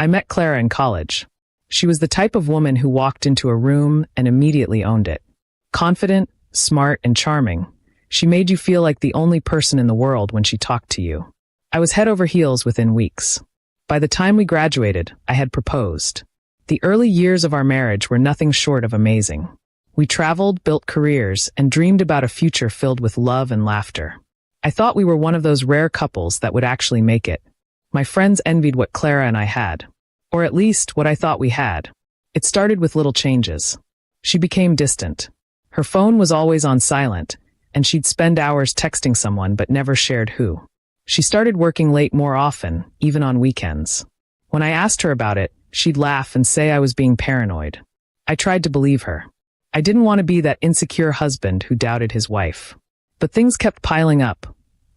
I met Clara in college. She was the type of woman who walked into a room and immediately owned it. Confident, smart, and charming, she made you feel like the only person in the world when she talked to you. I was head over heels within weeks. By the time we graduated, I had proposed. The early years of our marriage were nothing short of amazing. We traveled, built careers, and dreamed about a future filled with love and laughter. I thought we were one of those rare couples that would actually make it. My friends envied what Clara and I had. Or at least, what I thought we had. It started with little changes. She became distant. Her phone was always on silent, and she'd spend hours texting someone but never shared who. She started working late more often, even on weekends. When I asked her about it, she'd laugh and say I was being paranoid. I tried to believe her. I didn't want to be that insecure husband who doubted his wife. But things kept piling up.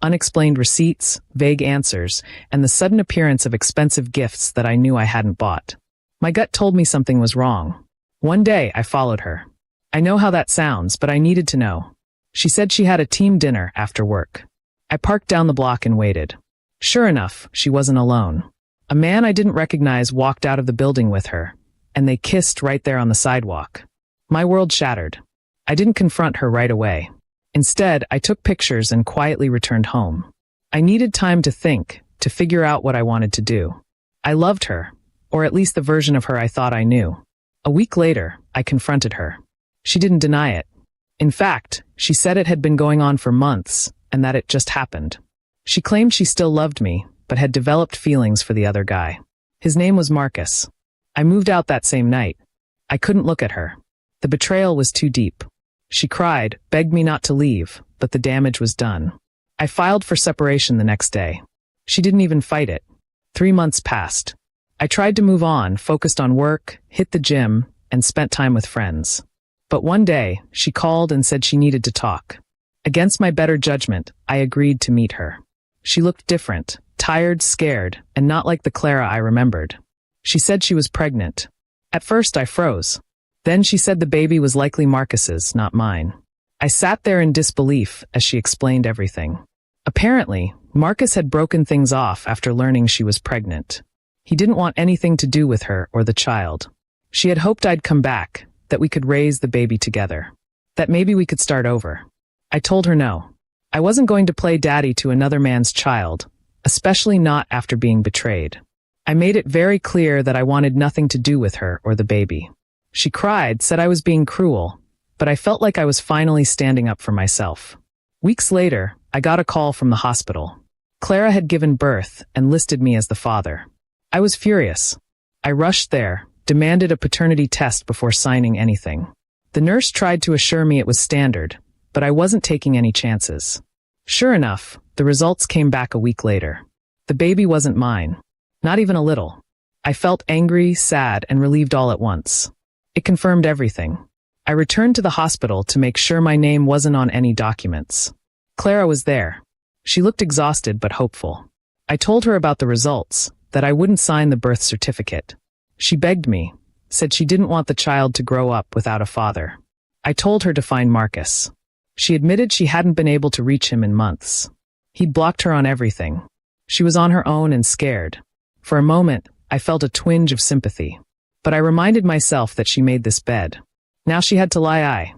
Unexplained receipts, vague answers, and the sudden appearance of expensive gifts that I knew I hadn't bought. My gut told me something was wrong. One day, I followed her. I know how that sounds, but I needed to know. She said she had a team dinner after work. I parked down the block and waited. Sure enough, she wasn't alone. A man I didn't recognize walked out of the building with her, and they kissed right there on the sidewalk. My world shattered. I didn't confront her right away. Instead, I took pictures and quietly returned home. I needed time to think, to figure out what I wanted to do. I loved her, or at least the version of her I thought I knew. A week later, I confronted her. She didn't deny it. In fact, she said it had been going on for months, and that it just happened. She claimed she still loved me, but had developed feelings for the other guy. His name was Marcus. I moved out that same night. I couldn't look at her. The betrayal was too deep. She cried, begged me not to leave, but the damage was done. I filed for separation the next day. She didn't even fight it. 3 months passed. I tried to move on, focused on work, hit the gym, and spent time with friends. But one day, she called and said she needed to talk. Against my better judgment, I agreed to meet her. She looked different, tired, scared, and not like the Clara I remembered. She said she was pregnant. At first, I froze. Then she said the baby was likely Marcus's, not mine. I sat there in disbelief as she explained everything. Apparently, Marcus had broken things off after learning she was pregnant. He didn't want anything to do with her or the child. She had hoped I'd come back, that we could raise the baby together. That maybe we could start over. I told her no. I wasn't going to play daddy to another man's child, especially not after being betrayed. I made it very clear that I wanted nothing to do with her or the baby. She cried, said I was being cruel, but I felt like I was finally standing up for myself. Weeks later, I got a call from the hospital. Clara had given birth and listed me as the father. I was furious. I rushed there, demanded a paternity test before signing anything. The nurse tried to assure me it was standard, but I wasn't taking any chances. Sure enough, the results came back a week later. The baby wasn't mine. Not even a little. I felt angry, sad, and relieved all at once. It confirmed everything. I returned to the hospital to make sure my name wasn't on any documents. Clara was there. She looked exhausted but hopeful. I told her about the results, that I wouldn't sign the birth certificate. She begged me, said she didn't want the child to grow up without a father. I told her to find Marcus. She admitted she hadn't been able to reach him in months. He'd blocked her on everything. She was on her own and scared. For a moment, I felt a twinge of sympathy. But I reminded myself that she made this bed. Now she had to lie.